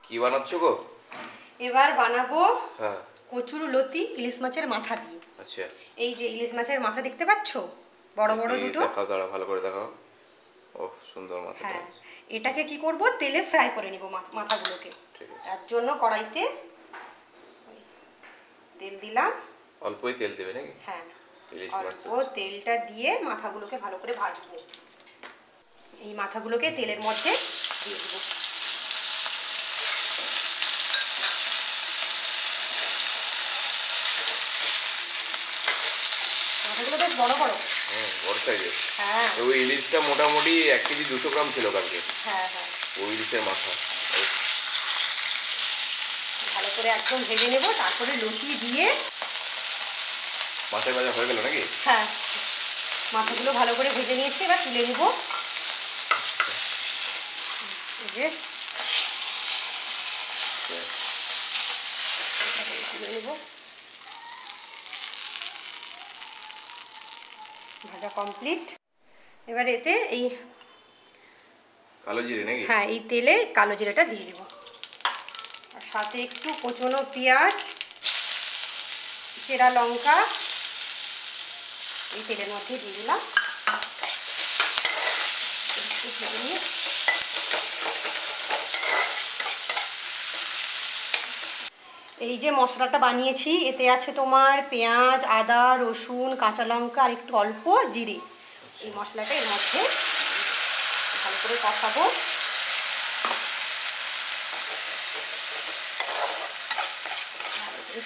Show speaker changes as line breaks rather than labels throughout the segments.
কি বানাচ্ছো গো?
এবার বানাবো
হ্যাঁ।
কচুর লতি ইলিশ মাছের মাথা দিয়ে।
আচ্ছা,
এই যে ইলিশ মাছের মাথা দেখতে পাচ্ছো, বড় বড়
দেখি,
দুটো।
দেখাও, দাঁড়াও, ভালো করে দেখাও। ওহ, সুন্দর মাথাটা
হ্যাঁ,
আছে।
এটাকে কি করব, তেলে ফ্রাই করে নিব মাথাগুলোকে।
ঠিক আছে।
তার জন্য কড়াইতে তেল দিলাম।
অল্পই তেল দেবে নাকি?
হ্যাঁ,
ইলিশ মাছ
অল্প তেলটা দিয়ে মাথাগুলোকে ভালো করে ভাজবো। এই মাথাগুলোকে তেলের মধ্যে দিয়ে দেবো। মাথাগুলো বেশ বড় বড়।
বড় সাইজের।
হ্যাঁ,
ওই ইলিশটা মোটামুটি 1 কেজি 200 গ্রাম ছিল কালকে।
হ্যাঁ হ্যাঁ,
ওই ইলিশের মাথা।
ভালো করে একদম ভেজে নেব, তারপরে লতি দিয়ে।
মাছের ভাজা হয়ে গেল নাকি?
হ্যাঁ, মাথাগুলো ভালো করে ভেজে নিয়েছি, এবার তুলে নিব। এই যে তুলে নেব। ভাজা কমপ্লিট। এবার এতে এই
কালো জিরে নাকি?
হ্যাঁ, এই তেলে কালো জিরাটা দিয়ে দেব, আর সাথে একটু কোচানো পেঁয়াজ, চেরা লঙ্কা এই তেলের মধ্যে দিয়ে দিলাম। একটু ভেজে নিয়ে এই যে মশলাটা বানিয়েছি, এতে আছে তোমার পেঁয়াজ, আদা, রসুন, কাঁচা লঙ্কা আর একটু অল্প জিরে। এই মশলাটা এর মধ্যে ভালো করে কষাবো।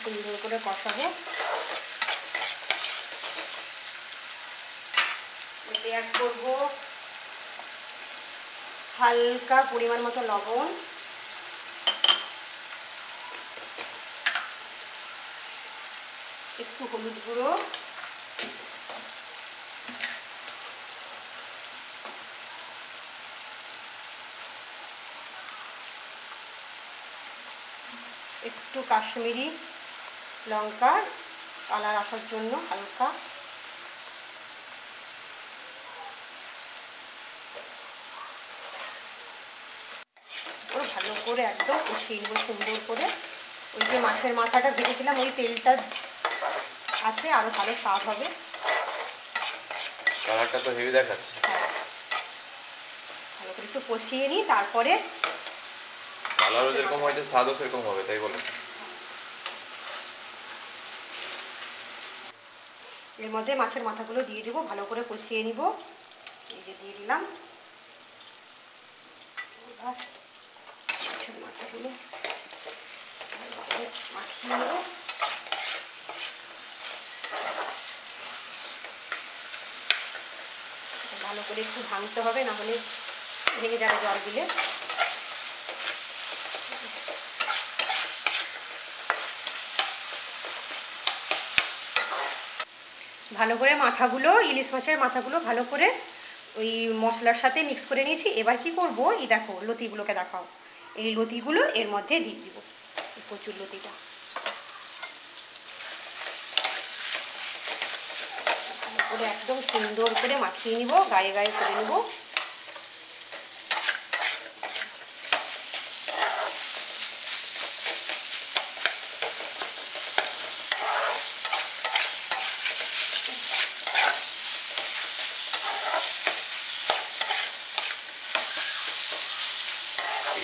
সুন্দর করে কষাবো। এতে অ্যাড করবো হালকা পরিমাণ মতো লবণ, একটু হলুদ গুঁড়ো, একটু কাশ্মীরি লঙ্কা কালার আসার জন্য হালকা, ভালো করে একদম কষিয়ে নেব সুন্দর করে। ওই যে মাছের মাথাটা ভেজেছিলাম, ওই তেলটা আছে, আরও ভালো স্বাদ হবে।
কালারটা তো হেভি দেখাচ্ছে।
হ্যাঁ, ভালো করে একটু কষিয়ে নিই, তারপরে
কালারও যেরকম হয়েছে স্বাদও সেরকম হবে, তাই বলে।
এর মধ্যে মাছের মাথাগুলো দিয়ে দেবো, ভালো করে কষিয়ে নিব। এই যে দিয়ে দিলাম মাছের মাথাগুলো, মাখিয়ে নেব। ভালো করে একটু ভাঙতে হবে, না হলে ভেঙে যাবে জল দিলে। ভালো করে মাথাগুলো, ইলিশ মাছের মাথাগুলো ভালো করে ওই মশলার সাথে মিক্স করে নিয়েছি। এবার কি করব, এই দেখো লতিগুলোকে দেখাও, এই লতিগুলো এর মধ্যে দিয়ে দিব, কচুর লতিটা ভালো করে একদম সুন্দর করে মাখিয়ে নিব, গায়ে গায়ে করে নেব।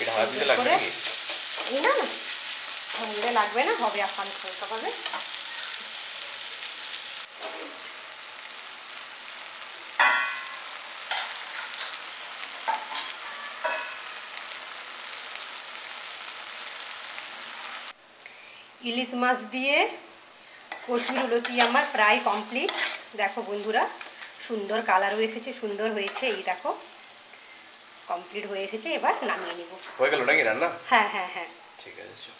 এটা হাত দিতে লাগবে নাকি?
না না, ভাঙতে লাগবে না, হবে আসান হালকা হবে। ইলিশ মাছ দিয়ে কচুর লতি আমার প্রায় কমপ্লিট। দেখো বন্ধুরা, সুন্দর কালারও এসেছে, সুন্দর হয়েছে। এই দেখো কমপ্লিট হয়ে এসেছে, এবার নামিয়ে নিব।
হয়ে গেল নাকি রান্না?
হ্যাঁ হ্যাঁ হ্যাঁ,
ঠিক আছে।